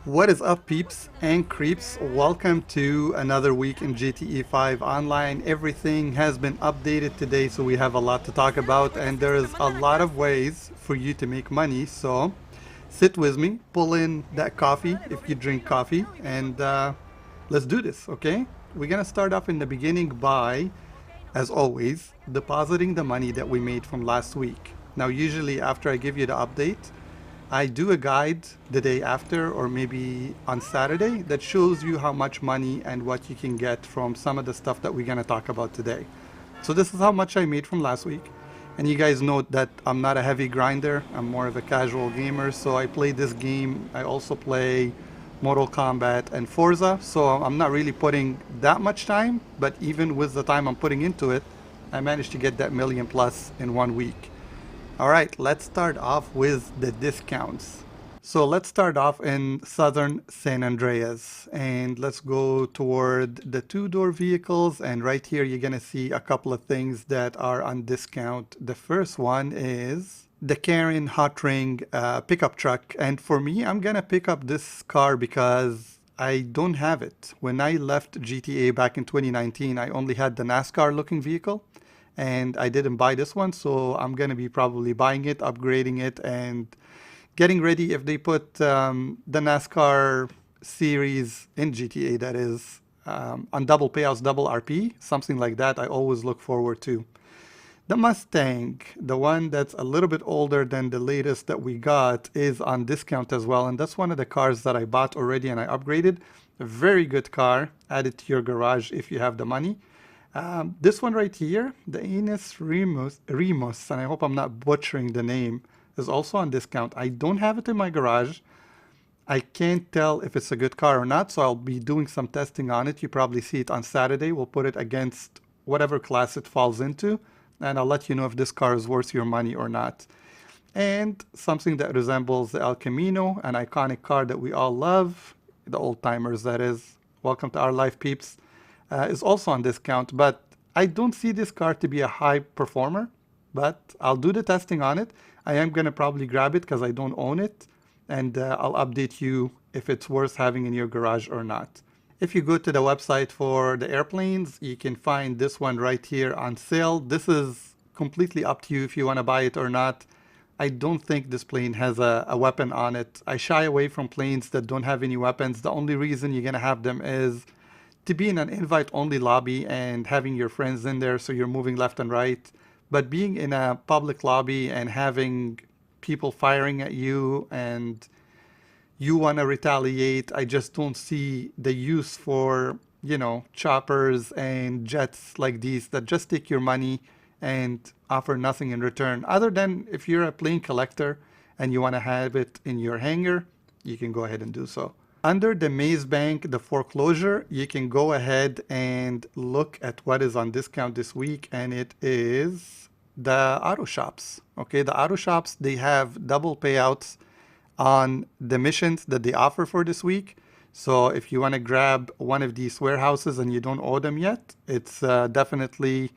What is up, peeps and creeps? Welcome to another week in GTA 5 Online. Everything has been updated today, so we have a lot to talk about, and there's a lot of ways for you to make money. So sit with me, pull in that coffee if you drink coffee, and let's do this, okay? We're gonna start off in the beginning by, as always, depositing the money that we made from last week. Now, usually after I give you the update, I do a guide the day after or maybe on Saturday that shows you how much money and what you can get from some of the stuff that we're going to talk about today. So this is how much I made from last week. And you guys know that I'm not a heavy grinder. I'm more of a casual gamer. So I play this game. I also play Mortal Kombat and Forza. So I'm not really putting that much time. But even with the time I'm putting into it, I managed to get that million plus in 1 week. All right, let's start off with the discounts. So let's start off in southern San Andreas and let's go toward the two-door vehicles. And right here, you're gonna see a couple of things that are on discount. The first one is the Karen Hot Ring pickup truck. And for me, I'm gonna pick up this car because I don't have it. When I left GTA back in 2019, I only had the NASCAR looking vehicle and I didn't buy this one, so I'm gonna be probably buying it, upgrading it, and getting ready if they put the NASCAR series in GTA, that is, on double payouts, double RP, something like that. I always look forward to. The Mustang, the one that's a little bit older than the latest that we got, is on discount as well, and that's one of the cars that I bought already and I upgraded. A very good car. Add it to your garage if you have the money. This one right here, the Remus, and I hope I'm not butchering the name, is also on discount. I don't have it in my garage. I can't tell if it's a good car or not, so I'll be doing some testing on it. You probably see it on Saturday. We'll put it against whatever class it falls into, and I'll let you know if this car is worth your money or not. And something that resembles the El Camino, an iconic car that we all love, the old timers that is. Welcome to our life, peeps. Is also on discount, but I don't see this car to be a high performer, but I'll do the testing on it. I am going to probably grab it because I don't own it, and I'll update you if it's worth having in your garage or not. If you go to the website for the airplanes, you can find this one right here on sale. This is completely up to you if you want to buy it or not. I don't think this plane has a weapon on it. I shy away from planes that don't have any weapons. The only reason you're going to have them is to be in an invite-only lobby and having your friends in there so you're moving left and right. But being in a public lobby and having people firing at you and you want to retaliate, I just don't see the use for, choppers and jets like these that just take your money and offer nothing in return. Other than if you're a plane collector and you want to have it in your hangar, you can go ahead and do so. Under the Maze Bank, the foreclosure, you can go ahead and look at what is on discount this week, and it is the auto shops. Okay, the auto shops, they have double payouts on the missions that they offer for this week. So if you want to grab one of these warehouses and you don't owe them yet, it's definitely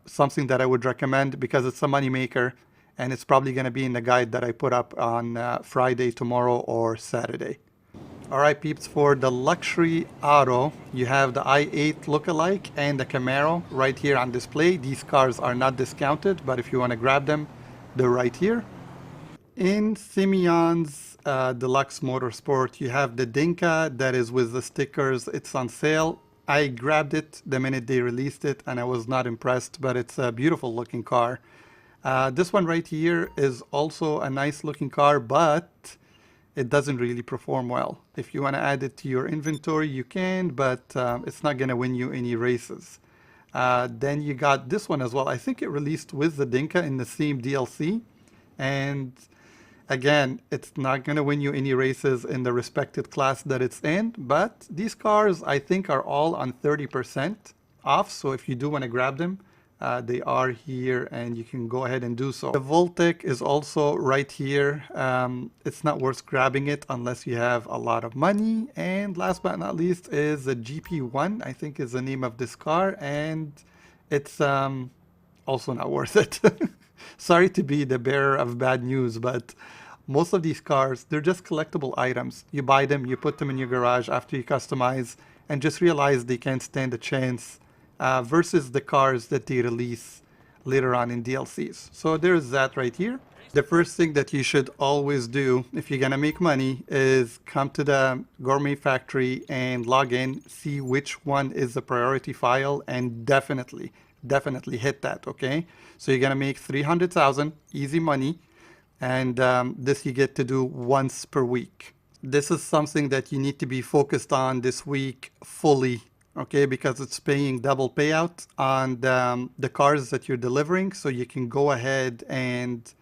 something that I would recommend because it's a moneymaker, and it's probably going to be in the guide that I put up on Friday, tomorrow, or Saturday. All right, peeps, for the luxury auto, you have the i8 lookalike and the Camaro right here on display. These cars are not discounted, but if you want to grab them, they're right here. In Simeon's Deluxe Motorsport, you have the Dinka that is with the stickers. It's on sale. I grabbed it the minute they released it, and I was not impressed, but it's a beautiful looking car. This one right here is also a nice looking car, but it doesn't really perform well. If you want to add it to your inventory, you can, but it's not going to win you any races. Then you got this one as well. I think it released with the Dinka in the same DLC. And again, it's not going to win you any races in the respected class that it's in. But these cars, I think, are all on 30% off. So if you do want to grab them, they are here and you can go ahead and do so. The Voltec is also right here. It's not worth grabbing it unless you have a lot of money. And last but not least is the GP1, I think is the name of this car. And it's also not worth it. Sorry to be the bearer of bad news, but Most of these cars, they're just collectible items. You buy them, you put them in your garage after you customize, and just realize they can't stand a chance versus the cars that they release later on in DLCs. So there's that right here. The first thing that you should always do if you're gonna make money is come to the Gourmet Factory and log in, see which one is the priority file, and definitely hit that, okay? So you're gonna make 300,000 easy money, and this you get to do once per week. This is something that you need to be focused on this week fully, okay, because it's paying double payout on the cars that you're delivering, so you can go ahead and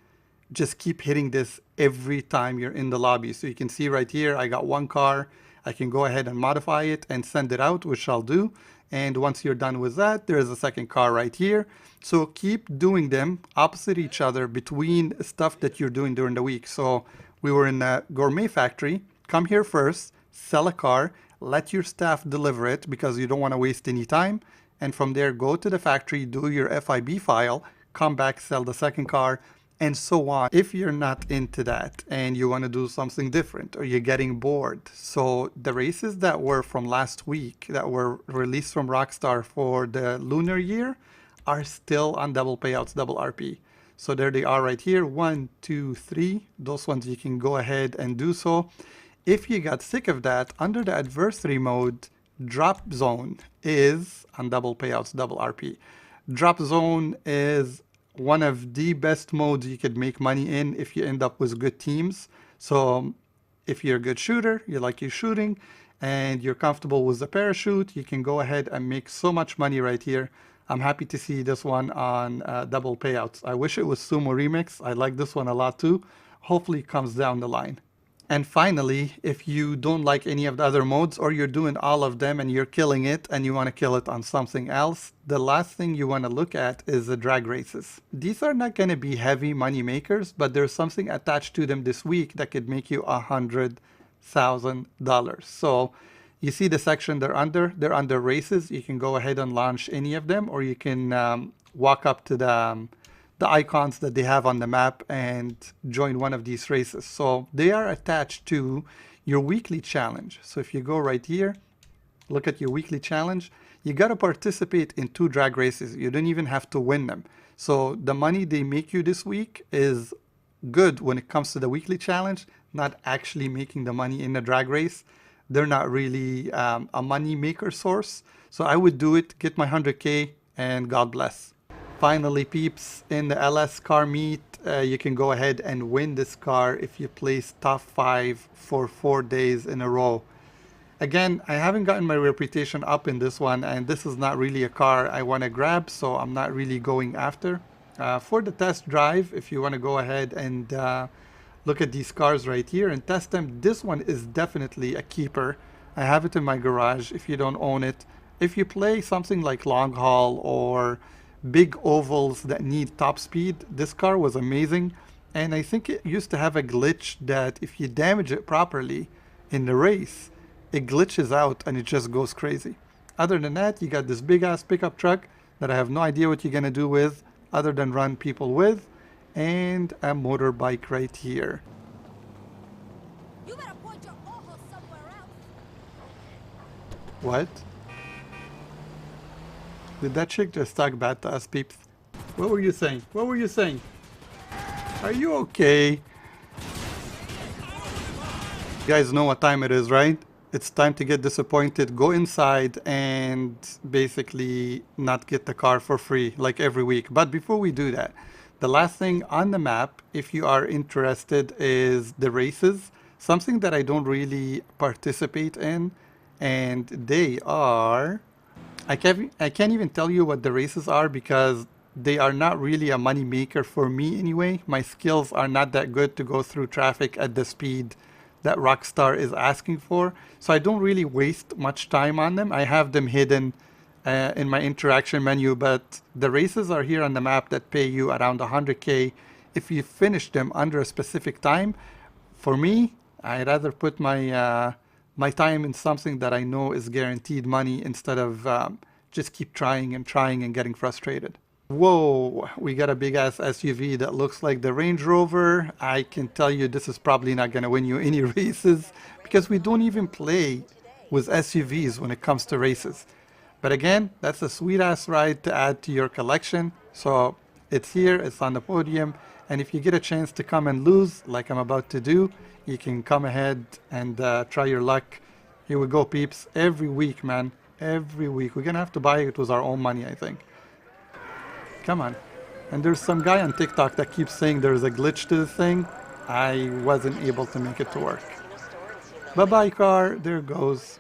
just keep hitting this every time you're in the lobby. So you can see right here, I got one car. I can go ahead and modify it and send it out, which I'll do. And once you're done with that, there's a second car right here. So keep doing them opposite each other between stuff that you're doing during the week. So we were in a Gourmet Factory. Come here first, sell a car, let your staff deliver it because you don't want to waste any time. And from there, go to the factory, do your FIB file, come back, sell the second car, and so on. If you're not into that and you want to do something different or you're getting bored. So the races that were from last week that were released from Rockstar for the lunar year are still on double payouts, double RP. So there they are right here, 1, 2, 3. Those ones you can go ahead and do so. If you got sick of that, under the adversary mode, drop zone is on double payouts, double RP. Drop zone is one of the best modes you could make money in if you end up with good teams. So if you're a good shooter, you like your shooting, and you're comfortable with the parachute, you can go ahead and make so much money right here. I'm happy to see this one on double payouts. I wish it was Sumo Remix. I like this one a lot too. Hopefully it comes down the line. And finally, if you don't like any of the other modes or you're doing all of them and you're killing it and you want to kill it on something else, the last thing you want to look at is the drag races. These are not going to be heavy money makers, but there's something attached to them this week that could make you $100,000. So you see the section they're under races. You can go ahead and launch any of them, or you can walk up to the icons that they have on the map and join one of these races. So they are attached to your weekly challenge. So if you go right here, look at your weekly challenge, you got to participate in 2 drag races. You don't even have to win them. So the money they make you this week is good when it comes to the weekly challenge, not actually making the money in the drag race. They're not really a money maker source. So I would do it, get my 100K, and God bless. Finally, peeps, in the LS car meet, you can go ahead and win this car if you place top 5 for 4 days in a row. Again, I haven't gotten my reputation up in this one, and this is not really a car I want to grab, so I'm not really going after. For the test drive, if you want to go ahead and look at these cars right here and test them, this one is definitely a keeper. I have it in my garage if you don't own it. If you play something like long haul or big ovals that need top speed, this car was amazing. And I think it used to have a glitch that if you damage it properly in the race, it glitches out and it just goes crazy. Other than that, you got this big ass pickup truck that I have no idea what you're gonna do with other than run people with, and a motorbike right here. You better point your ojo somewhere else. What? Did that chick just talk bad to us, peeps? What were you saying? What were you saying? Are you okay? You guys know what time it is, right? It's time to get disappointed, go inside, and basically not get the car for free like every week. But before we do that, the last thing on the map, if you are interested, is the races. Something that I don't really participate in, and they are... I can't even tell you what the races are because they are not really a money maker for me anyway. My skills are not that good to go through traffic at the speed that Rockstar is asking for. So I don't really waste much time on them. I have them hidden in my interaction menu, but the races are here on the map that pay you around 100K if you finish them under a specific time. For me, I'd rather put my my time in something that I know is guaranteed money instead of just keep trying and getting frustrated. Whoa, we got a big ass SUV that looks like the Range Rover. I can tell you this is probably not going to win you any races because we don't even play with SUVs when it comes to races. But again, that's a sweet ass ride to add to your collection. So it's here, it's on the podium, and if you get a chance to come and lose, like I'm about to do, you can come ahead and try your luck. Here we go, peeps. Every week, man. Every week. We're gonna have to buy it with our own money, I think. Come on. And there's some guy on TikTok that keeps saying there's a glitch to the thing. I wasn't able to make it to work. Bye-bye, car. There it goes.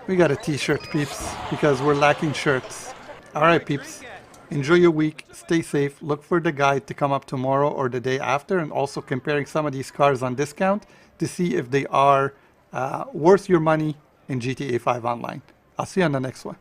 We got a t-shirt, peeps, because we're lacking shirts. All right, peeps. Enjoy your week. Stay safe. Look for the guide to come up tomorrow or the day after, and also comparing some of these cars on discount to see if they are worth your money in GTA 5 Online. I'll see you on the next one.